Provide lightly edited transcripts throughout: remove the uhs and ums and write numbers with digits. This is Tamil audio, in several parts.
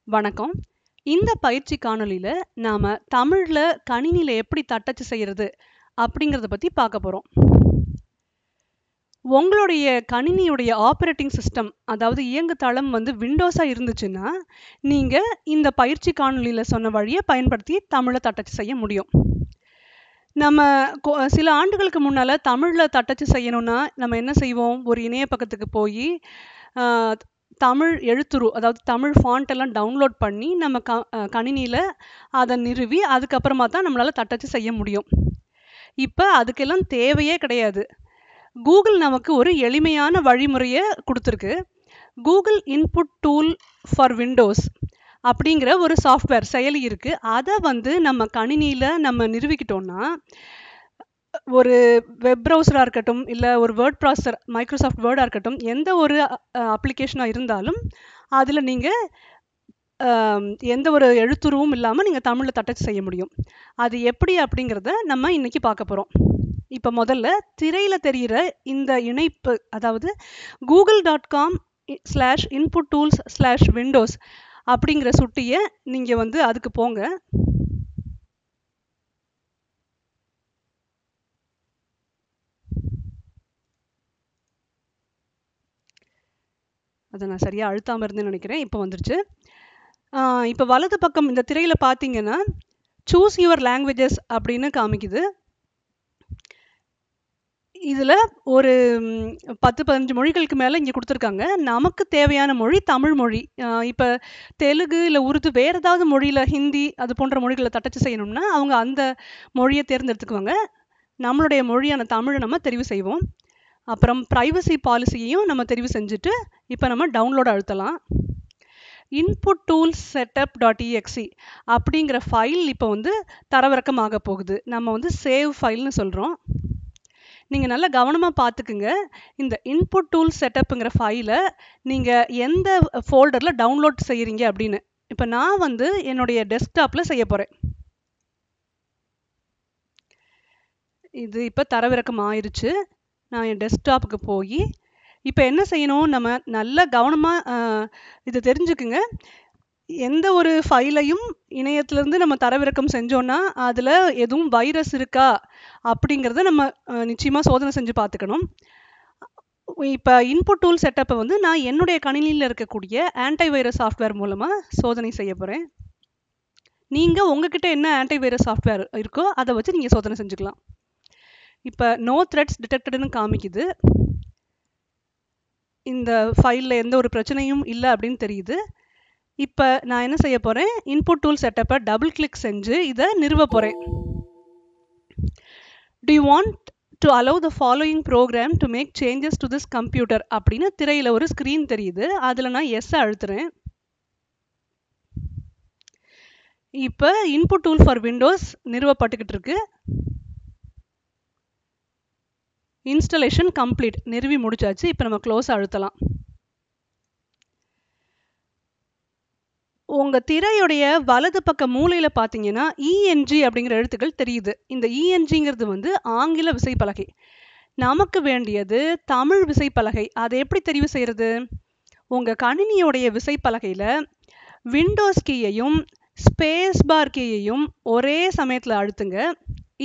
வணக்கம். இந்த பயிற்சி காணொளியில நாம தமிழ்ல கணினியில எப்படி தட்டச்சு செய்யறது அப்படிங்கிறத பத்தி பார்க்க போறோம். உங்களுடைய கணினியுடைய ஆப்பரேட்டிங் சிஸ்டம், அதாவது இயங்குதளம் விண்டோஸா இருந்துச்சுன்னா, நீங்க இந்த பயிற்சி காணொளியில சொன்ன வழியை பயன்படுத்தி தமிழ்ல தட்டச்சு செய்ய முடியும். நம்ம சில ஆண்டுகளுக்கு முன்னால தமிழ்ல தட்டச்சு செய்யணும்னா நம்ம என்ன செய்வோம்? ஒரு இணைய பக்கத்துக்கு போய் தமிழ் எழுத்துரு, அதாவது தமிழ் ஃபாண்ட் எல்லாம் டவுன்லோட் பண்ணி நம்ம கணினியில அதை நிறுவி அதுக்கப்புறமா தான் நம்மளால தட்டச்சு செய்ய முடியும். இப்போ அதுக்கெல்லாம் தேவையே கிடையாது. கூகுள் நமக்கு ஒரு எளிமையான வழிமுறையை கொடுத்துருக்கு. Google input tool for Windows அப்படிங்கிற ஒரு சாஃப்ட்வேர் செயலி இருக்கு. அதை நம்ம கணினியில நம்ம நிறுவிக்கிட்டோம்னா, ஒரு வெப் ப்ரௌசராக இருக்கட்டும், இல்லை ஒரு வேர்ட் ப்ராசஸர், மைக்ரோசாஃப்ட் வேர்டாக இருக்கட்டும், எந்த ஒரு அப்ளிகேஷனாக இருந்தாலும் அதில் நீங்கள் எந்த ஒரு எழுத்துருவும் இல்லாமல் நீங்கள் தமிழில் தட்டச்சு செய்ய முடியும். அது எப்படி அப்படிங்கிறத நம்ம இன்னைக்கு பார்க்க போகிறோம். இப்போ முதல்ல திரையில் தெரிகிற இந்த இணைப்பு, அதாவது google.com/inputtools/windows அப்படிங்கிற சுட்டியை நீங்கள் அதுக்கு போங்க. அதை நான் சரியாக அழுத்தாமல் இருந்தேன்னு நினைக்கிறேன். இப்போ வந்துருச்சு. இப்போ வலது பக்கம் இந்த திரையில் பார்த்தீங்கன்னா சூஸ் யுவர் லாங்குவேஜஸ் அப்படின்னு காமிக்குது. இதில் ஒரு 10-15 மொழிகளுக்கு மேலே இங்கே கொடுத்துருக்காங்க. நமக்கு தேவையான மொழி தமிழ் மொழி. இப்போ தெலுங்கு இல்லை உருது வேறு ஏதாவது மொழியில், ஹிந்தி அது போன்ற மொழிகளை தட்டச்சு செய்யணும்னா அவங்க அந்த மொழியை தேர்ந்தெடுத்துக்குவாங்க. நம்மளுடைய மொழியான தமிழை நம்ம தெரிவு செய்வோம். அப்புறம் ப்ரைவசி பாலிசியையும் நம்ம தெரிவு செஞ்சுட்டு இப்போ நம்ம டவுன்லோட் அழுத்தலாம். inputtools.setup.exe அப்படிங்கிற ஃபைல் இப்போ தரவிறக்கமாக போகுது. நம்ம சேவ் ஃபைல்னு சொல்கிறோம். நீங்கள் நல்லா கவனமாக பார்த்துக்குங்க. இந்த இன்புட் டூல் செட்டப்புங்கிற ஃபைலை நீங்கள் எந்த ஃபோல்டரில் டவுன்லோட் செய்கிறீங்க அப்படின்னு. இப்போ நான் என்னுடைய டெஸ்க்டாப்பில் செய்ய போகிறேன். இது இப்போ தரவிறக்கம் ஆயிடுச்சு. நான் என் டெஸ்க்டாப்புக்கு போய் இப்போ என்ன செய்யணும், நம்ம நல்லா கவனமாக இது தெரிஞ்சுக்குங்க. எந்த ஒரு ஃபைலையும் இணையத்திலேருந்து நம்ம தரவிறக்கம் செஞ்சோன்னா அதில் எதுவும் வைரஸ் இருக்கா அப்படிங்கிறத நம்ம நிச்சயமாக சோதனை செஞ்சு பார்த்துக்கணும். இப்போ இன்புட் டூல் செட்டப்பை நான் என்னுடைய கணினியில் இருக்கக்கூடிய ஆன்டிவைரஸ் சாஃப்ட்வேர் மூலமாக சோதனை செய்ய போகிறேன். நீங்கள் உங்ககிட்ட என்ன ஆன்டிவைரஸ் சாஃப்ட்வேர் இருக்கோ அதை வச்சு நீங்கள் சோதனை செஞ்சுக்கலாம். இப்போ நோ த்ரெட்ஸ் டிடெக்டட்னு காமிக்குது. இந்த ஃபைலில் எந்த ஒரு பிரச்சனையும் இல்லை அப்படின்னு தெரியுது. இப்போ நான் என்ன செய்ய போகிறேன், இன்புட் டூல் செட்டப்பை டபுள் கிளிக் செஞ்சு இதை நிறுவ போகிறேன். Do you want to allow the following program to make changes to this computer அப்படின்னு திரையில் ஒரு ஸ்க்ரீன் தெரியுது. அதில் நான் எஸ் அழுத்துறேன். இப்போ இன்புட் டூல் ஃபார் விண்டோஸ் நிறுவப்பட்டுக்கிட்டு இருக்கு. இன்ஸ்டலேஷன் கம்ப்ளீட், நிறுவி முடிச்சாச்சு. இப்போ நம்ம க்ளோஸ் அழுத்தலாம். உங்கள் திரையுடைய வலது பக்க மூலையில் பார்த்தீங்கன்னா இஎன்ஜி அப்படிங்கிற எழுத்துக்கள் தெரியுது. இந்த இஎன்ஜிங்கிறது ஆங்கில விசைப்பலகை. நமக்கு வேண்டியது தமிழ் விசைப்பலகை. அதை எப்படி தெரிவு செய்கிறது? உங்கள் கணினியுடைய விசைப்பலகையில் விண்டோஸ் கீயையும் ஸ்பேஸ் பார் கீயையும் ஒரே சமயத்தில் அழுத்துங்க.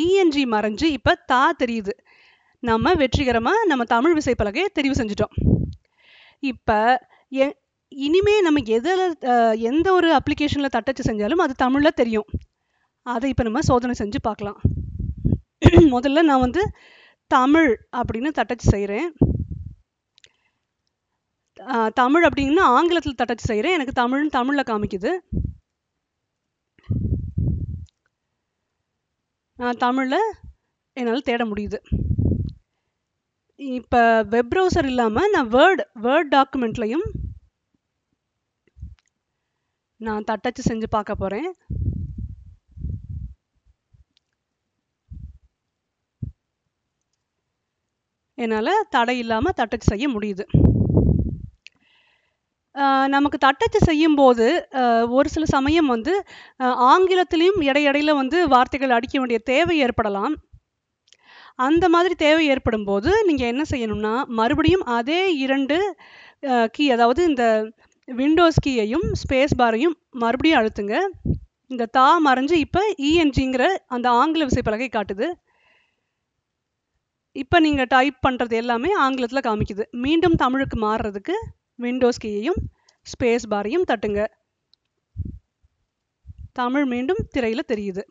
இஎன்ஜி மறைஞ்சு இப்போ தா தெரியுது. நம்ம வெற்றிகரமாக நம்ம தமிழ் விசைப்பலகையை தெரிவு செஞ்சிட்டோம். இப்போ இனிமே நம்ம எந்த ஒரு அப்ளிகேஷனில் தட்டச்சு செஞ்சாலும் அது தமிழில் தெரியும். அதை இப்போ நம்ம சோதனை செஞ்சு பார்க்கலாம். முதல்ல நான் தமிழ் அப்படின்னு தட்டச்சு செய்கிறேன். தமிழ் அப்படின்னா ஆங்கிலத்தில் தட்டச்சு செய்கிறேன். எனக்கு தமிழில் காமிக்குது. தமிழில் என்னால் தேட முடியுது. இப்போ வெப் ப்ரௌசர் இல்லாமல் நான் வேர்ட் டாக்குமெண்ட்லையும் நான் தட்டச்சு செஞ்சு பார்க்க போகிறேன். என்னால் தடை இல்லாமல் தட்டச்சு செய்ய முடியுது. நமக்கு தட்டச்சு செய்யும்போது ஒரு சில சமயம் ஆங்கிலத்திலையும் இடையிடையில் வார்த்தைகள் அடிக்க வேண்டிய தேவை ஏற்படலாம். அந்த மாதிரி தேவை ஏற்படும் போது நீங்கள் என்ன செய்யணும்னா, மறுபடியும் அதே 2 கீ, அதாவது இந்த விண்டோஸ் கீயையும் ஸ்பேஸ் பாரையும் மறுபடியும் அழுத்துங்க. இந்த தா மறைஞ்சு இப்போ இஎன்ஜிங்கிற அந்த ஆங்கில விசைப்பலகை காட்டுது. இப்போ நீங்கள் டைப் பண்ணுறது எல்லாமே ஆங்கிலத்தில் காமிக்குது. மீண்டும் தமிழுக்கு மாறுறதுக்கு விண்டோஸ் கீயையும் ஸ்பேஸ் பாரையும் தட்டுங்க. தமிழ் மீண்டும் திரையில் தெரியுது.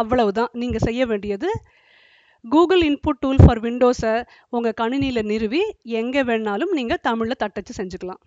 அவ்வளவுதான் நீங்கள் செய்ய வேண்டியது. கூகுள் இன்புட் டூல் ஃபார் விண்டோஸை உங்கள் கணினியில் நிறுவி எங்கே வேணாலும் நீங்கள் தமிழில் தட்டச்சு செஞ்சுக்கலாம்.